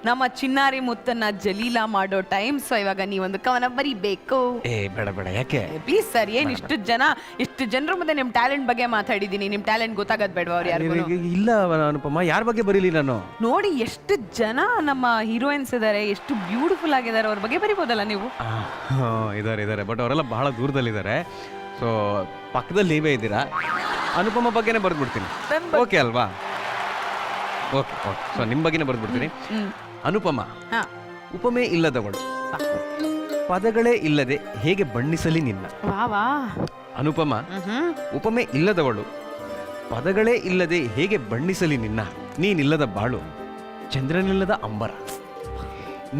ನಮ್ಮ ಚಿನ್ನಾರಿ ಮುತ್ತನ್ನ ಜಲೀಲಾ ಮಾಡೋ time. So ಇವಾಗ ನೀವೊಂದು ಕವನ ಬರಿಬೇಕು. ಬೇಡ ಬೇಡ, ಯಾಕೆ? ಪ್ಲೀಸ್ ಸರ್, ಏನ್ ಇಷ್ಟು ಜನರ ಮುಂದೆ ನಿಮ್ ಟ್ಯಾಲೆಂಟ್ ಬಗ್ಗೆ ಮಾತಾಡಿದೀನಿ. ನಿಮ್ ಟ್ಯಾಲೆಂಟ್ ಗೊತ್ತಾಗದ್ ಬೇಡವಾ ಅವ್ರು ಯಾರಿಗೂ? ಇಲ್ಲ ಅನುಪಮ, ಯಾರ ಬಗ್ಗೆ ಬರೀಲಿ ನಾನು? ನೋಡಿ ಎಷ್ಟು ಜನ ನಮ್ಮ ಹೀರೋಯಿನ್ಸ್ ಇದಾರೆ, ಎಷ್ಟು ಬ್ಯೂಟಿಫುಲ್ ಆಗಿದ್ದಾರೆ. ಅವ್ರ ಬಗ್ಗೆ ಬರಿಬೋದಲ್ಲ ನೀವು? ಇದಾರೆ ಬಟ್ ಅವರೆಲ್ಲ ಬಹಳ ದೂರದಲ್ಲಿದ್ದಾರೆ. ಸೊ ಪಕ್ಕದಲ್ಲಿ ನೀವೇ ಇದ್ದೀರಾ, ಅನುಪಮ ಬಗ್ಗೆನೇ ಬರ್ದ್ಬಿಡ್ತೀನಿ. ಓಕೆ ಅಲ್ವಾ? Okay okay. ಸೊ ನಿಮ್ಮ ಬಗ್ಗೆನೇ ಬರ್ದ್ಬಿಡ್ತೀನಿ. ಅನುಪಮ ಉಪಮೆ ಇಲ್ಲದವಳು, ಪದಗಳೇ ಇಲ್ಲದೆ ಹೇಗೆ ಬಣ್ಣಿಸಲಿ ನಿನ್ನ. ಅನುಪಮ ಉಪಮೆ ಇಲ್ಲದವಳು, ಪದಗಳೇ ಇಲ್ಲದೆ ಹೇಗೆ ಬಣ್ಣಿಸಲಿ ನಿನ್ನ. ನೀನಿಲ್ಲದ ಬಾಳು ಚಂದ್ರನಿಲ್ಲದ ಅಂಬರ,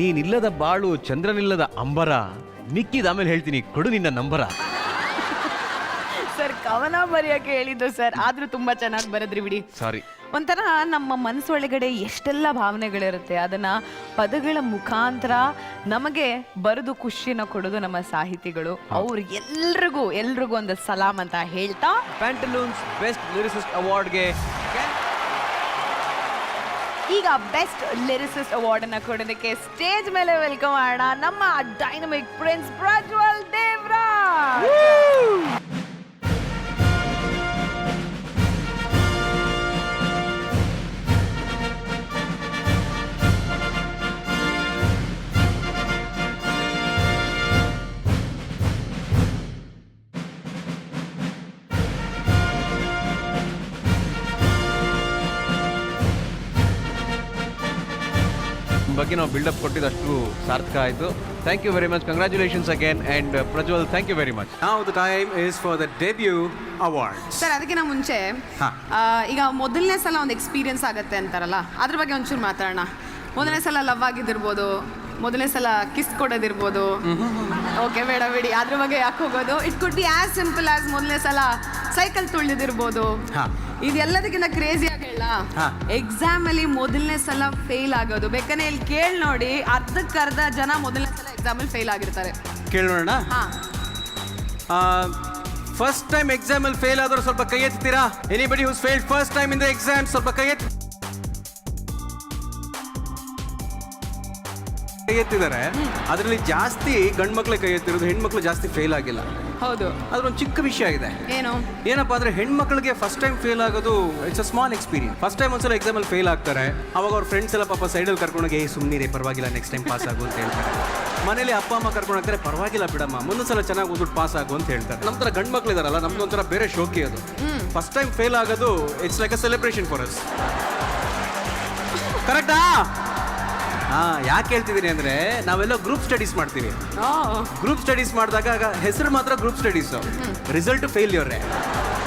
ನೀನಿಲ್ಲದ ಬಾಳು ಚಂದ್ರನಿಲ್ಲದ ಅಂಬರ. ಮಿಕ್ಕಿದ ಆಮೇಲೆ ಹೇಳ್ತೀನಿ, ಕೊಡು ನಿನ್ನ ನಂಬರ. ಸರ್ ಕವನ ಬರೆಯಕ್ಕೆ ಹೇಳಿದ್ದು ಸರ್, ಆದ್ರೂ ತುಂಬಾ ಚೆನ್ನಾಗಿ ಬರೆದ್ರಿ ಬಿಡಿ. ಸಾರಿ. ಒಂಥರ ನಮ್ಮ ಮನಸ್ಸೊಳಗಡೆ ಎಷ್ಟೆಲ್ಲ ಭಾವನೆಗಳಿರುತ್ತೆ, ಅದನ್ನ ಪದಗಳ ಮುಖಾಂತರ ನಮಗೆ ಬರೆದು ಖುಷಿನ ಕೊಡೋದು ನಮ್ಮ ಸಾಹಿತಿಗಳು. ಅವ್ರು ಎಲ್ರಿಗೂ ಒಂದು ಸಲಾಮ್ ಅಂತ ಹೇಳ್ತಾ, ಪ್ಯಾಂಟಲೂನ್ಸ್ ಬೆಸ್ಟ್ ಲಿರಿಸಿಸ್ಟ್ ಅವಾರ್ಡ್ಗೆ ಈಗ ಬೆಸ್ಟ್ ಲಿರಿಸಿಸ್ಟ್ ಅವಾರ್ಡ್ ಅನ್ನ ಕೊಡೋದಕ್ಕೆ ಸ್ಟೇಜ್ ಮೇಲೆ ವೆಲ್ಕಮ್ ಮಾಡೋಣ ನಮ್ಮ ಡೈನಮಿಕ್ ಪ್ರಿನ್ಸ್ ಪ್ರಜ್ವಲ್ ದೇವರಾಜ್. ಬಗ್ಗೆ ನಾವು ಬಿಲ್ಡಪ್ ಕೊಟ್ಟಿದ್ದಷ್ಟು ಸಾರ್ಥಕ ಆಯಿತು. Thank you very much. Congratulations again. And Prajwal, thank you very much. Now the time is for the debut awards. Sir, ಅದಕ್ಕಿಂತ ಮುಂಚೆ ಈಗ ಮೊದಲನೇ ಸಲ ಒಂದು ಎಕ್ಸ್ಪೀರಿಯನ್ಸ್ ಆಗುತ್ತೆ ಅಂತಾರಲ್ಲ, ಅದ್ರ ಬಗ್ಗೆ ಒಂಚೂರು ಮಾತಾಡೋಣ. ಮೊದಲನೇ ಸಲ ಲವ್ ಆಗಿದ್ದಿರ್ಬೋದು, ಮೊದಲನೇ ಸಲ ಕಿಸ್ ಕೊಡೋದಿರ್ಬೋದು. ಓಕೆ, ಬೇಡ ಬಿಡಿ, ಅದ್ರ ಬಗ್ಗೆ ಯಾಕೆ ಹೋಗೋದು. It could be as simple as ಮೊದಲನೇ ಸಲ ಸೈಕಲ್ ತುಳಿದಿರ್ಬೋದು. ಇದೆಲ್ಲದಕ್ಕಿಂತ ಕ್ರೇಜಿಯಾಗಿ ಹೇಳ, ಎಕ್ಸಾಮ್ ಅಲ್ಲಿ ಮೊದಲನೇ ಸಲ ಫೇಲ್ ಆಗೋದು. ಬೇಕಾದ್ರೆ ಇಲ್ಲಿ ಕೇಳಿ ನೋಡಿ, ಅರ್ಧಕ್ಕರ್ಧ ಜನ ಮೊದಲನೇ ಸಲ ಎಕ್ಸಾಮ್ ಅಲ್ಲಿ ಫೇಲ್ ಆಗಿರ್ತಾರೆ. ಕೇಳೋಣ. ಫಸ್ಟ್ ಟೈಮ್ ಎಕ್ಸಾಮ್ ಅಲ್ಲಿ ಫೇಲ್ ಆದವರು ಸ್ವಲ್ಪ ಕೈ ಎತ್ತೀರಾ? Anybody who's failed first time in the exam, ಸ್ವಲ್ಪ ಕೈ ಎತ್ತಿದ್ದಾರೆ. ಅದರಲ್ಲಿ ಜಾಸ್ತಿ ಗಂಡು ಮಕ್ಳು ಕೈ ಎತ್ತಿರೋದು, ಹೆಣ್ಮಕ್ಳು ಜಾಸ್ತಿ ಫೇಲ್ ಆಗಿಲ್ಲ. ಹೌದು, ಅದ್ರೊಂದು ಚಿಕ್ಕ ವಿಷಯ ಇದೆ. ಏನಪ್ಪಾ ಅಂದ್ರೆ ಹೆಣ್ಮಕ್ಳಿಗೆ ಫಸ್ಟ್ ಟೈಮ್ ಫೇಲ್ ಆಗೋದು it's a small experience. First time ಒಂದ್ಸಲ ಎಕ್ಸಾಮ್ ಅಲ್ಲಿ ಫೇಲ್ ಆಗ್ತಾರೆ, ಅವಾಗ ಅವ್ರ ಫ್ರೆಂಡ್ಸ್ ಎಲ್ಲ ಪಾಪ ಸೈಡಲ್ಲಿ ಕರ್ಕೊಂಡೋಗಿ ಸುಮ್ಮನೆ ಪರವಾಗಿಲ್ಲ, ನೆಕ್ಸ್ಟ್ ಟೈಮ್ ಪಾಸ್ ಆಗು ಅಂತ ಹೇಳ್ತಾರೆ. ಮನೇಲಿ ಅಪ್ಪ ಅಮ್ಮ ಕರ್ಕೊಂಡು ಹೋಗ್ತಾರೆ, ಪರವಾಗಿಲ್ಲ ಬಿಡಮ್ಮ, ಮುಂದೊಂದು ಸಲ ಚೆನ್ನಾಗಿ ಓದ್ಬಿಟ್ಟು ಪಾಸ್ ಆಗು ಅಂತ ಹೇಳ್ತಾರೆ. ನಮ್ಮ ಥರ ಗಂಡು ಮಕ್ಳು ಇದಾರಲ್ಲ, ನಮ್ದು ಒಂಥರ ಬೇರೆ ಶೋಕಿ ಅದು. ಫಸ್ಟ್ ಟೈಮ್ ಫೇಲ್ ಆಗೋದು it's like a celebration for us. ಕರೆಕ್ಟಾ? ಯಾಕೆ ಹೇಳ್ತಿದ್ದೀನಿ ಅಂದರೆ, ನಾವೆಲ್ಲ ಗ್ರೂಪ್ ಸ್ಟಡೀಸ್ ಮಾಡ್ತೀವಿ. ಗ್ರೂಪ್ ಸ್ಟಡೀಸ್ ಮಾಡಿದಾಗ ಹೆಸರು ಮಾತ್ರ ಗ್ರೂಪ್ ಸ್ಟಡೀಸು, ರಿಸಲ್ಟ್ ಫೇಲ್ಯೂರೇ.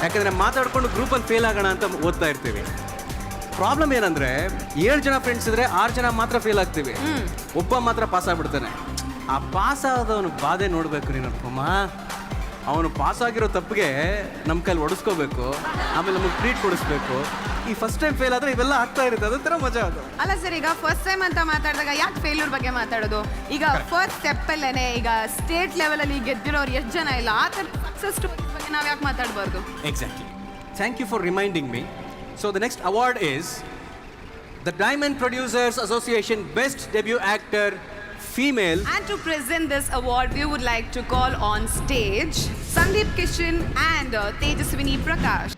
ಯಾಕಂದರೆ ಮಾತಾಡ್ಕೊಂಡು ಗ್ರೂಪಲ್ಲಿ ಫೇಲ್ ಆಗೋಣ ಅಂತ ಓದ್ತಾ ಇರ್ತೀವಿ. ಪ್ರಾಬ್ಲಮ್ ಏನಂದರೆ, 7 ಜನ ಫ್ರೆಂಡ್ಸ್ ಇದ್ದರೆ 6 ಜನ ಮಾತ್ರ ಫೇಲ್ ಆಗ್ತೀವಿ, ಒಬ್ಬ ಮಾತ್ರ ಪಾಸ್ ಆಗ್ಬಿಡ್ತಾನೆ. ಆ ಪಾಸ್ ಆದವನು ಬಾಧೆ ನೋಡಬೇಕು ನೀನಪ್ಪಮ್ಮ. ಅವನು ಪಾಸ್ ಆಗಿರೋ ತಪ್ಪಿಗೆ ನಮ್ಮ ಕೈಲಿ ಒಡಿಸ್ಕೋಬೇಕು, ಆಮೇಲೆ ನಮಗೆ ಟ್ರೀಟ್ ಕೊಡಿಸ್ಬೇಕು. ಈ ಫಸ್ಟ್ ಟೈಮ್ ಫೇಲ್ ಆದರೆ ಇವೆಲ್ಲ ಆಗ್ತಾ ಇರುತ್ತೆ, ಅದೊಂಥರ ಮಜಾ ಅದು. ಅಲ್ಲ ಸರ್, ಈಗ ಫಸ್ಟ್ ಟೈಮ್ ಅಂತ ಮಾತಾಡಿದಾಗ ಯಾಕೆ ಫೇಲ್ಯೂರ್ ಬಗ್ಗೆ ಮಾತಾಡೋದು? ಈಗ ಫಸ್ಟ್ ಸ್ಟೆಪ್ಪಲ್ಲೇ ಈಗ ಸ್ಟೇಟ್ ಲೆವೆಲಲ್ಲಿ ಗೆದ್ದಿರೋರು ಎಷ್ಟು ಜನ ಇಲ್ಲ, ಆ ಥರ ಸಕ್ಸಸ್ ಬಗ್ಗೆ ನಾವು ಯಾಕೆ ಮಾತಾಡಬಾರ್ದು? Exactly. Thank you for reminding me. So the next award is the diamond producers association best debut actor female. And to present this award, we would like to call on stage Sandeep Kishan and Tejaswini Prakash.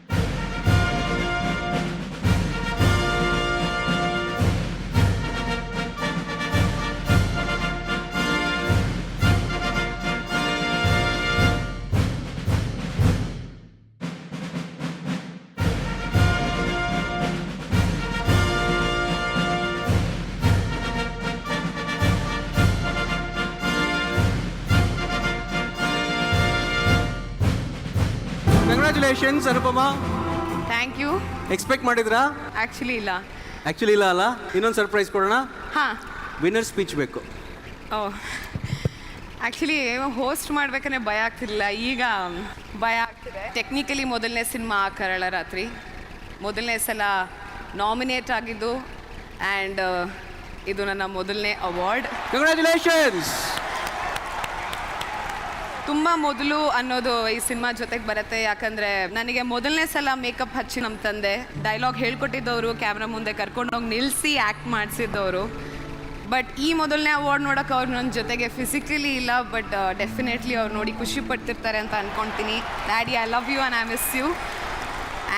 Congratulations Anupama. Thank you. Expect ಮಾಡಿದ್ರಾ? Actually ಇಲ್ಲ ಅಲ್ಲ. ಇನ್ನೊಂದು surprise ಕೊಡೋಣ. Winner speech ಬೇಕು. Actually host ಮಾಡ್ಬೇಕಂದ್ರೆ ಭಯ ಆಗ್ತಿರ್ಲಿಲ್ಲ, ಈಗ ಭಯ ಆಗ್ತಿದೆ. ಟೆಕ್ನಿಕಲಿ ಮೊದಲನೇ ಸಿನಿಮಾ ಕರಾಳ ರಾತ್ರಿ, ಮೊದಲನೇ ಸಲ ನಾಮಿನೇಟ್ ಆಗಿದ್ದು, ಆ್ಯಂಡ್ ಇದು ನನ್ನ ಮೊದಲನೇ ಅವಾರ್ಡ್. ಕಂಗ್ರ್ಯಾಚುಲೇಷನ್ಸ್. ತುಂಬ ಮೊದಲು ಅನ್ನೋದು ಈ ಸಿನಿಮಾ ಜೊತೆಗೆ ಬರುತ್ತೆ. ಯಾಕಂದರೆ ನನಗೆ ಮೊದಲನೇ ಸಲ ಮೇಕಪ್ ಹಚ್ಚಿ ನಮ್ಮ ತಂದೆ ಡೈಲಾಗ್ ಹೇಳ್ಕೊಟ್ಟಿದ್ದವರು, ಕ್ಯಾಮ್ರಾ ಮುಂದೆ ಕರ್ಕೊಂಡೋಗಿ ನಿಲ್ಲಿಸಿ ಆ್ಯಕ್ಟ್ ಮಾಡಿಸಿದ್ದವರು. ಬಟ್ ಈ ಮೊದಲನೇ ಅವಾರ್ಡ್ ನೋಡೋಕೆ ಅವ್ರು ನನ್ನ ಜೊತೆಗೆ ಫಿಸಿಕಲಿ ಇಲ್ಲ, ಬಟ್ ಡೆಫಿನೆಟ್ಲಿ ಅವ್ರು ನೋಡಿ ಖುಷಿ ಪಡ್ತಿರ್ತಾರೆ ಅಂತ ಅಂದ್ಕೊಳ್ತೀನಿ. Daddy, I love you and I miss you.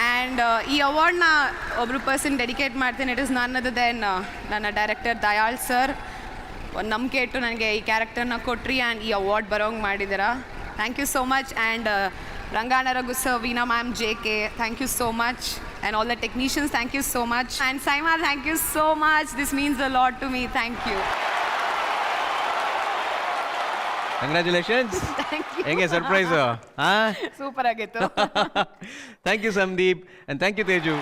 And ಈ ಅವಾರ್ಡ್ನ ಒಬ್ಬರು ಪರ್ಸನ್ ಡೆಡಿಕೇಟ್ ಮಾಡ್ತೀನಿ. It is none other than ನನ್ನ ಡೈರೆಕ್ಟರ್ ದಯಾಳ್ ಸರ್. ಒಂದು ನಂಬಿಕೆ ಇಟ್ಟು ನನಗೆ ಈ ಕ್ಯಾರೆಕ್ಟರ್ನ ಕೊಟ್ರಿ ಆ್ಯಂಡ್ ಈ ಅವಾರ್ಡ್ ಬರೋಂಗೆ ಮಾಡಿದ್ದೀರಾ. Thank you so much. And Rangayana Raghu sir, Veena ma'am, JK, thank you so much. And all the technicians, thank you so much. And Saima, thank you so much. This means a lot to me. Thank you. Congratulations. Thank you. ಹೆಂಗೆ surprise? ಹಾಂ, Super ಆಗಿತ್ತು. Thank you Sandeep and thank you Teju.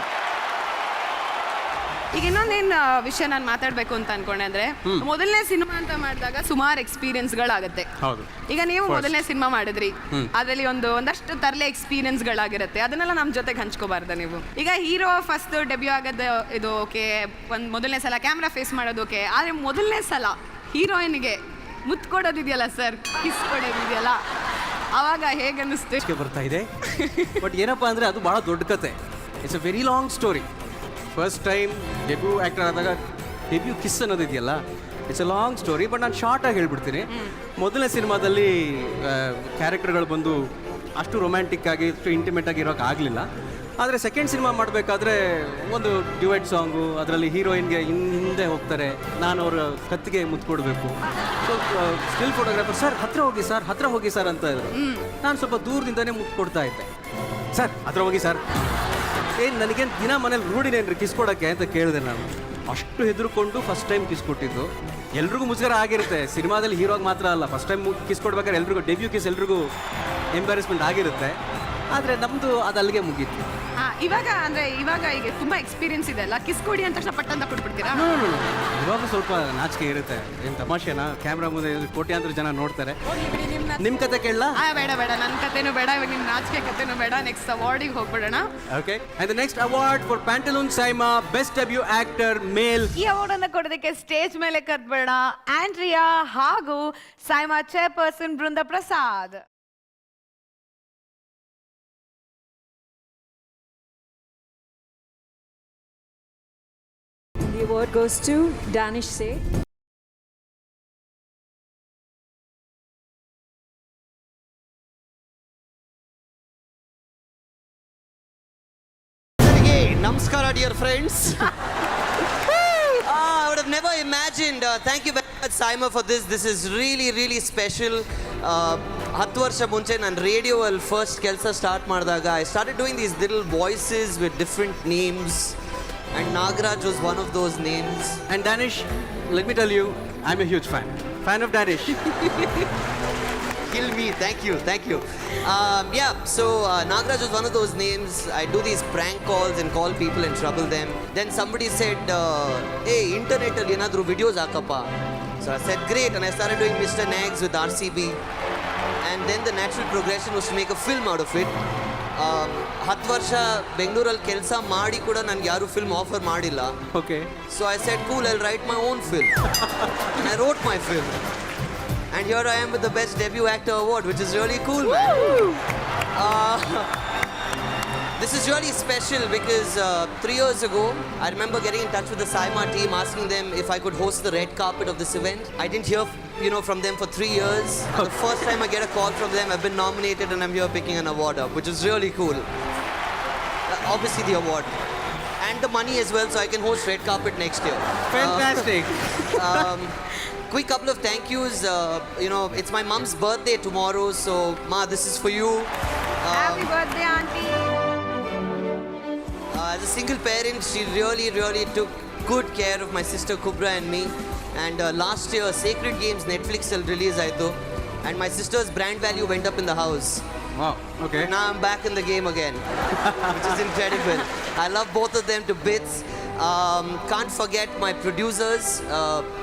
ಈಗ ಇನ್ನೊಂದೇನು ವಿಷಯ ನಾನು ಮಾತಾಡಬೇಕು ಅಂತ ಅನ್ಕೊಂಡೆ ಅಂದರೆ, ಮೊದಲನೇ ಸಿನಿಮಾ ಅಂತ ಮಾಡಿದಾಗ ಸುಮಾರು ಎಕ್ಸ್ಪೀರಿಯನ್ಸ್ಗಳಾಗುತ್ತೆ. ಹೌದು. ಈಗ ನೀವು ಮೊದಲನೇ ಸಿನಿಮಾ ಮಾಡಿದ್ರಿ, ಅದರಲ್ಲಿ ಒಂದಷ್ಟು ತರಲೆ ಎಕ್ಸ್ಪೀರಿಯನ್ಸ್ಗಳಾಗಿರುತ್ತೆ. ಅದನ್ನೆಲ್ಲ ನಮ್ಮ ಜೊತೆಗೆ ಹಂಚ್ಕೋಬಾರ್ದ ನೀವು? ಈಗ ಹೀರೋ ಫಸ್ಟ್ ಡೆಬ್ಯೂ ಆಗೋದು ಇದು ಓಕೆ, ಒಂದು ಮೊದಲನೇ ಸಲ ಕ್ಯಾಮ್ರಾ ಫೇಸ್ ಮಾಡೋದು ಓಕೆ, ಆದರೆ ಮೊದಲನೇ ಸಲ ಹೀರೋಯಿನ್ಗೆ ಮುತ್ತು ಕೊಡೋದಿದೆಯಲ್ಲ ಸರ್, ಕಿಸ್ ಕೊಡೋದಿದೆಯಲ್ಲ, ಆವಾಗ ಹೇಗೆ ಅನ್ನಿಸ್ತು? ಬರ್ತಾ ಇದೆ. ಬಟ್ ಏನಪ್ಪ ಅಂದರೆ ಅದು ಭಾಳ ದೊಡ್ಡ ಕತೆ. It's a very long story. First time debut actor ಆದಾಗ ಡೆಬ್ಯೂ ಕಿಸ್ ಅನ್ನೋದಿದೆಯಲ್ಲ, it's a long story. But ನಾನು ಶಾರ್ಟಾಗಿ ಹೇಳ್ಬಿಡ್ತೀನಿ. ಮೊದಲನೇ ಸಿನಿಮಾದಲ್ಲಿ ಕ್ಯಾರೆಕ್ಟರ್ಗಳು ಬಂದು ಅಷ್ಟು ರೊಮ್ಯಾಂಟಿಕ್ ಆಗಿ ಅಷ್ಟು ಇಂಟಿಮೇಟ್ ಆಗಿ ಇರೋಕೆ ಆಗಲಿಲ್ಲ. ಆದರೆ ಸೆಕೆಂಡ್ ಸಿನಿಮಾ ಮಾಡಬೇಕಾದ್ರೆ ಒಂದು ಡ್ಯುಯೆಟ್ ಸಾಂಗು, ಅದರಲ್ಲಿ ಹೀರೋಯಿನ್ಗೆ ಹಿಂದೆ ಹೋಗ್ತಾರೆ, ನಾನು ಅವ್ರ ಕತ್ತಿಗೆ ಮುತ್ತು ಕೊಡಬೇಕು. ಸೊ ಸ್ಟಿಲ್ ಫೋಟೋಗ್ರಾಫರ್, ಸರ್ ಹತ್ರ ಹೋಗಿ ಸರ್ ಅಂತ ಇದ್ರು. ನಾನು ಸ್ವಲ್ಪ ದೂರದಿಂದನೇ ಮುತ್ತು ಕೊಡ್ತಾ ಇದ್ದೆ. ಸರ್ ಹತ್ರ ಹೋಗಿ ಸರ್, ಏನು ನನಗೇನು ದಿನ ಮನೇಲಿ ರೂಢಿನೇನ್ರಿ ಕಿಸ್ ಕೊಡೋಕ್ಕೆ ಅಂತ ಕೇಳಿದೆ ನಾನು. ಅಷ್ಟು ಹೆದರ್ಕೊಂಡು ಫಸ್ಟ್ ಟೈಮ್ ಕಿಸ್ ಕೊಟ್ಟಿದ್ದು. ಎಲ್ರಿಗೂ ಮುಜುಗರ ಆಗಿರುತ್ತೆ, ಸಿನಿಮಾದಲ್ಲಿ ಹೀರೋಗೆ ಮಾತ್ರ ಅಲ್ಲ. ಫಸ್ಟ್ ಟೈಮ್ ಕಿಸ್ ಕೊಡ್ಬೇಕಾದ್ರೆ ಎಲ್ರಿಗೂ ಡೆಬ್ಯೂ ಕಿಸ್ ಎಲ್ರಿಗೂ ಎಂಬ್ಯಾರೆಸ್ಮೆಂಟ್ ಆಗಿರುತ್ತೆ. ಆದರೆ ನಮ್ಮದು ಅದು ಅಲ್ಲಿಗೆ ಮುಗೀತು. ಇವಾಗ ಈಗ ತುಂಬ ಎಕ್ಸ್ಪೀರಿಯನ್ಸ್ ಇದೆ ಅಲ್ಲ, ಕಿಸ್ ಕೊಡಿ ಅಂತ ತಕ್ಷಣ ಪಟ್ಟಂತ ಕೊಟ್ಬಿಡ್ತೀರಾ? ಇವಾಗ ಸ್ವಲ್ಪ ನಾಚಿಕೆ ಇರುತ್ತೆ. ಏನು ತಮಾಷೆನಾ, ಕ್ಯಾಮ್ರಾ ಮುಂದೆ ಕೋಟ್ಯಾಂತರ ಜನ ನೋಡ್ತಾರೆ. ನಿಮ್ಮ ಕತೆ ಕೇಳಲ್ಲ? ಬೇಡ ನನ್ನ ಕತೆನೂ ಬೇಡ, ಇವಾಗ ನಿಮ್ಮ ನಾಚಿಕೆ ಕತೆನೂ ಬೇಡ. ನೆಕ್ಸ್ಟ್ ಅವಾರ್ಡಿಗೆ ಹೋಗ್ಬಿಡೋಣ. Okay, and the next award for Pantaloon SIIMA best debut actor male. ಈ ಅವಾರ್ಡ್ ಅನ್ನು ಕೊಡೋದಕ್ಕೆ ಸ್ಟೇಜ್ ಮೇಲೆ ಕರ್ಬೇಡ ಆಂಡ್ರಿಯಾ ಹಾಗೂ SIIMA chairperson Brinda Prasad. The award goes to Danish Seth. Namaskara, dear friends. I would have never imagined. Thank you very much, Saima, for this. This is really, really special. 10 ವರ್ಷ ಮುಂಚೆ ನಾನು ರೇಡಿಯೋಲ್ಲಿ first ಕೆಲಸ ಸ್ಟಾರ್ಟ್ ಮಾಡಿದಾಗ I started doing these little voices with different names. And Nagraj was one of those names. And Danish, let me tell you, I'm a huge fan of Danish. Kill me, thank you. Yeah, so Nagraj was one of those names. I do these prank calls and call people and trouble them. Then somebody said, hey, internet alli enadru videos hakappa. So I said, great, and I started doing Mr. Nags with RCB. And then the natural progression was to make a film out of it. 10 ವರ್ಷ ಬೆಂಗಳೂರಲ್ಲಿ ಕೆಲಸ ಮಾಡಿ ಕೂಡ ನನಗೆ ಯಾರೂ film offer ಮಾಡಿಲ್ಲ. Okay. So I said, cool, I'll write my own film. And I wrote my film. And here I am with the Best Debut Actor Award, which is really cool, man. This is really special because 3 years ago, I remember getting in touch with the Saima team, asking them if I could host the red carpet of this event. I didn't hear from them for 3 years. The first time I get a call from them, I've been nominated and I'm here picking an award up, which is really cool. Obviously the award. And the money as well, so I can host red carpet next year. Fantastic. Quick couple of thank yous. It's my mom's birthday tomorrow, so Ma, this is for you. Happy birthday, auntie. As a single parent, she really, really took good care of my sister Kubra and me. And last year, Sacred Games Netflix will release aito, and my sister's brand value went up in the house. Wow, okay. Now I'm back in the game again, which is incredible. I love both of them to bits. Can't forget my producers,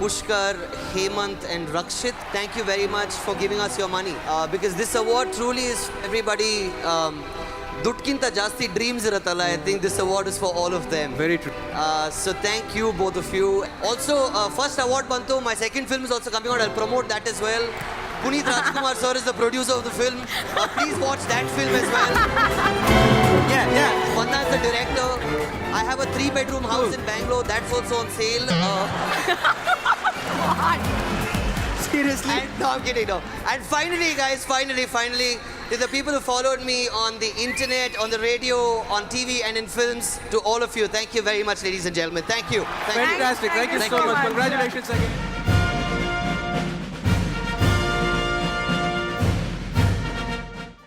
Pushkar, Hemant and Rakshit. Thank you very much for giving us your money. Because this award truly is everybody. ದುಡ್ಕಿಂತ ಜಾಸ್ತಿ dreams ಇರುತ್ತಲ್ಲ. I think this award is for all of them. Very true. So thank you, both of you. Also, first award bantu. My second film is also coming out. I'll promote that as well. Puneet Rajkumar sir is the producer of the film. Please watch that film as well. Yeah. Vanna is the director. I have a 3-bedroom house in Bangalore. That's also on sale. Seriously? No, I'm kidding. No. And finally, guys, finally, to the people who followed me on the internet, on the radio, on TV, and in films, to all of you, thank you very much, ladies and gentlemen. Thank you. Thank you. Fantastic. Thank you Thank so you. much. Congratulations again.